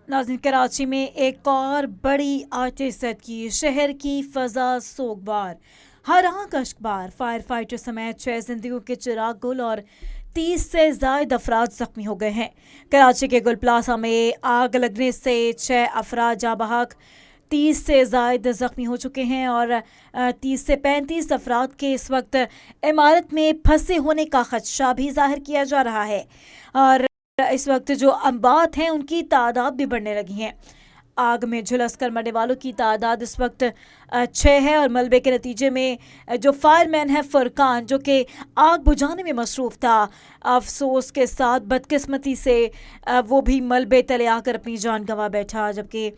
नाज़रीन, कराची में एक और बड़ी आतिश की, शहर की फजा सोगवार, हर आंख अश्कबार। फायर फाइटर समेत 6 जिंदगियों के चिराग गुल और 30 से ज्यादा अफराद जख्मी हो गए हैं। कराची के गुल प्लाजा में आग लगने से 6 अफराद जाँ बहक, 30 से ज्यादा जख्मी हो चुके हैं और 30 से 35 अफराद के इस वक्त इमारत में फंसे होने का खदशा भी जाहिर किया जा रहा है। और इस वक्त जो अमवात हैं उनकी तादाद भी बढ़ने लगी हैं। आग में झुलस कर मरने वालों की तादाद इस वक्त 6 है और मलबे के नतीजे में जो फायरमैन है फरकान, जो कि आग बुझाने में मसरूफ़ था, अफसोस के साथ बदकिस्मती से वो भी मलबे तले आकर अपनी जान गंवा बैठा। जबकि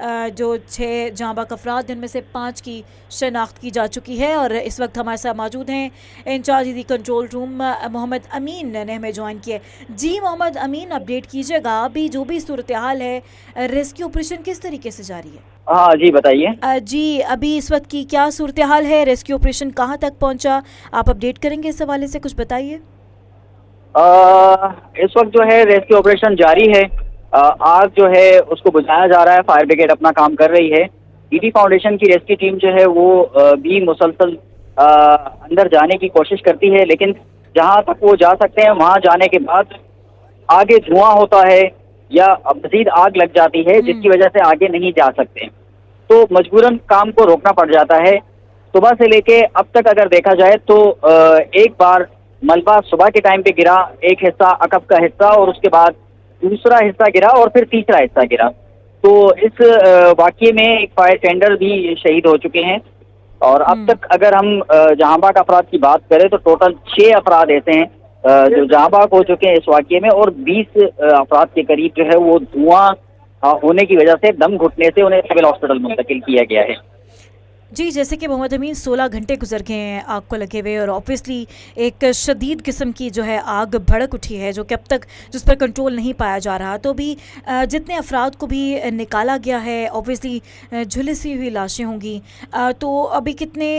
जो 6 जांबाक अफराद जिनमें से 5 की शनाख्त की जा चुकी है। और इस वक्त हमारे साथ मौजूद हैं इंचार्ज दी कंट्रोल रूम मोहम्मद अमीन ने हमें ज्वाइन किया। जी मोहम्मद अमीन, अपडेट कीजिएगा, अभी जो भी सूरत हाल है, रेस्क्यू ऑपरेशन किस तरीके से जारी है? हाँ जी, बताइए। जी, अभी इस वक्त की क्या सूरत हाल है, रेस्क्यू ऑपरेशन कहाँ तक पहुँचा, आप अपडेट करेंगे इस हवाले से, कुछ बताइए। इस वक्त जो है रेस्क्यू ऑपरेशन जारी है। आग जो है उसको बुझाया जा रहा है, फायर ब्रिगेड अपना काम कर रही है। ईडी फाउंडेशन की रेस्क्यू टीम जो है वो भी मुसलसल अंदर जाने की कोशिश करती है, लेकिन जहां तक वो जा सकते हैं वहां जाने के बाद आगे धुआं होता है या मजीद आग लग जाती है, जिसकी वजह से आगे नहीं जा सकते, तो मजबूरन काम को रोकना पड़ जाता है। सुबह से लेके अब तक अगर देखा जाए तो एक बार मलबा सुबह के टाइम पे गिरा, एक हिस्सा अकब का हिस्सा, और उसके बाद दूसरा हिस्सा गिरा और फिर तीसरा हिस्सा गिरा। तो इस वाकये में एक फायर टेंडर भी शहीद हो चुके हैं। और अब तक अगर हम जहां बाग अफराद की बात करें तो टोटल 6 अफराद ऐसे हैं जो जहां बाग हो चुके हैं इस वाकये में, और 20 अफराद के करीब जो है वो धुआं होने की वजह से, दम घुटने से उन्हें सिविल हॉस्पिटल मुंतकिल किया गया है। जी, जैसे कि मोहम्मद अमीन 16 घंटे गुजर गए हैं आग को लगे हुए, और ऑब्वियसली एक शदीद किस्म की जो है आग भड़क उठी है, जो कि अब तक जिस पर कंट्रोल नहीं पाया जा रहा। तो भी जितने अफराद को भी निकाला गया है, ऑब्वियसली झुलसी हुई लाशें होंगी, तो अभी कितने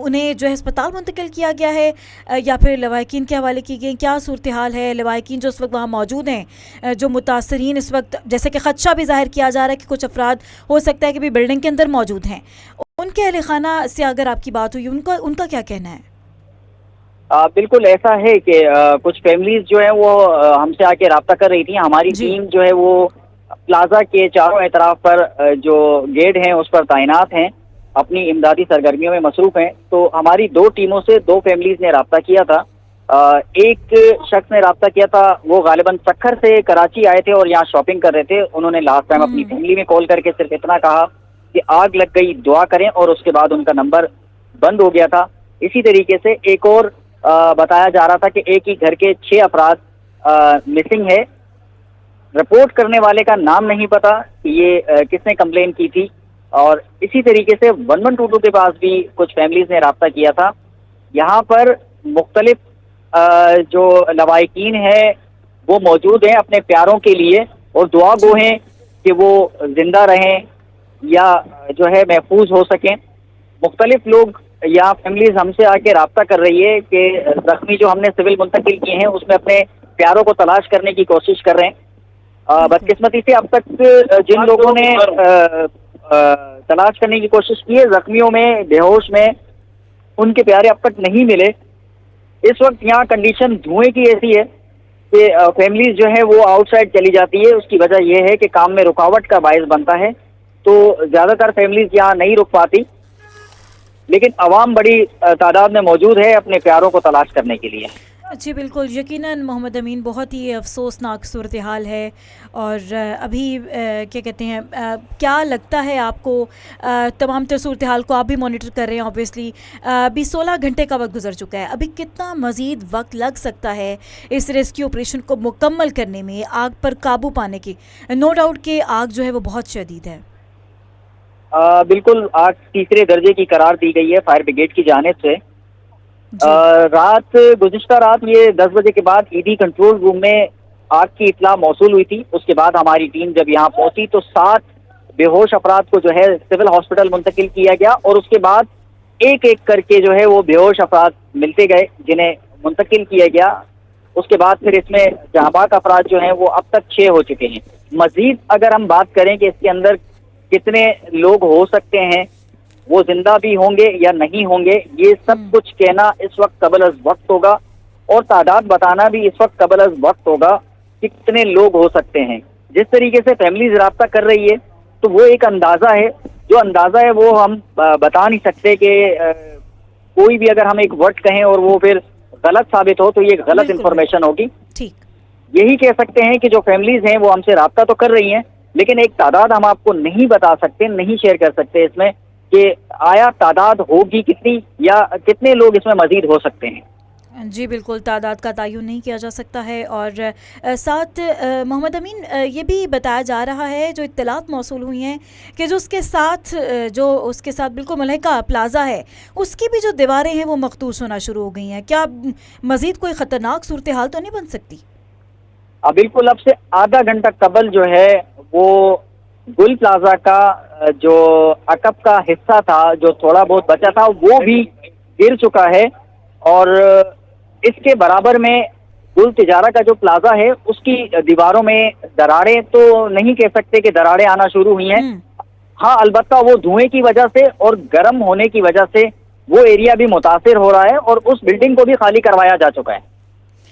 उन्हें जो है अस्पताल मुंतकिल किया गया है या फिर लवाहिकीन के हवाले की गई, क्या सूरत हाल है? लवाहिकीन जो इस वक्त वहाँ मौजूद हैं, जो मुतासरीन इस वक्त, जैसे कि खदशा भी जाहिर किया जा रहा है कि कुछ अफराद हो सकता है कि भी बिल्डिंग के अंदर मौजूद हैं, उनके अहले खाना से अगर आपकी बात हुई, उनका क्या कहना है? बिल्कुल ऐसा है कि कुछ फैमिलीज जो है वो हमसे आके रब्ता कर रही थी। हमारी टीम जो है वो प्लाजा के चारों एतराफ पर जो गेट हैं उस पर तैनात हैं, अपनी इमदादी सरगर्मियों में मसरूफ हैं। तो हमारी 2 टीमों से 2 फैमिलीज ने रब्ता किया था। एक शख्स ने रब्ता किया था, वो गालिबन सक्खर से कराची आए थे और यहाँ शॉपिंग कर रहे थे। उन्होंने लास्ट टाइम अपनी फैमिली में कॉल करके सिर्फ इतना कहा कि आग लग गई, दुआ करें, और उसके बाद उनका नंबर बंद हो गया था। इसी तरीके से एक और बताया जा रहा था कि एक ही घर के 6 अफराद मिसिंग है। रिपोर्ट करने वाले का नाम नहीं पता कि ये किसने कंप्लेन की थी। और इसी तरीके से 1122 के पास भी कुछ फैमिलीज ने रब्ता किया था। यहाँ पर मुख्तलिफ जो लवाहिकीन है वो मौजूद हैं अपने प्यारों के लिए, और दुआ गो हैं कि वो जिंदा रहें या जो है महफूज हो सकें। मुख्तलिफ लोग या फैमिलीज हमसे आके रब्ता कर रही है कि जख्मी जो हमने सिविल मुंतकिल किए हैं उसमें अपने प्यारों को तलाश करने की कोशिश कर रहे हैं। बदकिस्मती से अब तक जिन लोगों ने तलाश करने की कोशिश की है, जख्मियों में, बेहोश में, उनके प्यारे अब तक नहीं मिले। इस वक्त यहाँ कंडीशन धुएं की ऐसी है कि फैमिलीज जो है वो आउटसाइड चली जाती है। उसकी वजह यह है कि काम में रुकावट का बायस बनता है, तो ज़्यादातर फैमिलीज यहाँ नहीं रुक पाती, लेकिन अवाम बड़ी तादाद में मौजूद है अपने प्यारों को तलाश करने के लिए। जी बिल्कुल, यकीनन मोहम्मद अमीन, बहुत ही अफसोसनाक सूरत हाल है। और अभी क्या कहते हैं, क्या लगता है आपको, तमाम तर सूरत हाल को आप भी मॉनिटर कर रहे हैं ऑब्वियसली, अभी 16 घंटे का वक्त गुजर चुका है, अभी कितना मज़ीद वक्त लग सकता है इस रेस्क्यू ऑपरेशन को मुकम्मल करने में, आग पर काबू पाने की? नो डाउट कि आग जो है वो बहुत शदीद है। बिल्कुल, आग तीसरे दर्जे की करार दी गई है फायर ब्रिगेड की जानिब से। गुज़िश्ता रात ये 10 बजे के बाद ईडी कंट्रोल रूम में आग की इत्ला मौसूल हुई थी। उसके बाद हमारी टीम जब यहाँ पहुंची तो 7 बेहोश अफराद को जो है सिविल हॉस्पिटल मुंतकिल किया गया, और उसके बाद एक एक करके जो है वो बेहोश अफराद मिलते गए जिन्हें मुंतकिल किया गया। उसके बाद फिर इसमें जहां बाग अफराद जो हैं वो अब तक 6 हो चुके हैं। مزید اگر ہم بات کریں کہ اس کے اندر کتنے لوگ ہو سکتے ہیں، وہ زندہ بھی ہوں گے یا نہیں ہوں گے، یہ سب کچھ کہنا اس وقت قبل از وقت ہوگا، اور تعداد بتانا بھی اس وقت قبل از وقت ہوگا کہ کتنے لوگ ہو سکتے ہیں۔ جس طریقے سے فیملیز رابطہ کر رہی ہے تو وہ ایک اندازہ ہے، جو اندازہ ہے وہ ہم بتا نہیں سکتے کہ کوئی بھی اگر ہم ایک ورڈ کہیں اور وہ پھر غلط ثابت ہو تو یہ غلط بالکل، انفارمیشن ہوگی۔ ٹھیک، یہی کہہ سکتے ہیں کہ جو فیملیز ہیں وہ ہم سے رابطہ تو کر رہی ہیں، لیکن ایک تعداد ہم آپ کو نہیں بتا سکتے، نہیں شیئر کر سکتے اس میں کہ آیا تعداد ہوگی کتنی یا کتنے لوگ اس میں مزید ہو سکتے ہیں۔ جی بالکل، تعداد کا تعین نہیں کیا جا سکتا ہے۔ اور ساتھ محمد امین یہ بھی بتایا جا رہا ہے، جو اطلاعات موصول ہوئی ہیں کہ جو اس کے ساتھ بالکل ملحقہ پلازا ہے، اس کی بھی جو دیواریں ہیں وہ مخدوش ہونا شروع ہو گئی ہیں۔ کیا مزید کوئی خطرناک صورتحال تو نہیں بن سکتی؟ بالکل، اب سے آدھا گھنٹہ قبل جو ہے وہ گل پلازا کا جو عقب کا حصہ تھا، جو تھوڑا بہت بچا تھا، وہ بھی گر چکا ہے، اور اس کے برابر میں گل تجارہ کا جو پلازا ہے اس کی دیواروں میں دراڑیں تو نہیں کہہ سکتے کہ دراڑیں آنا شروع ہوئی ہیں، ہاں البتہ وہ دھوئیں کی وجہ سے اور گرم ہونے کی وجہ سے وہ ایریا بھی متاثر ہو رہا ہے، اور اس بلڈنگ کو بھی خالی کروایا جا چکا ہے۔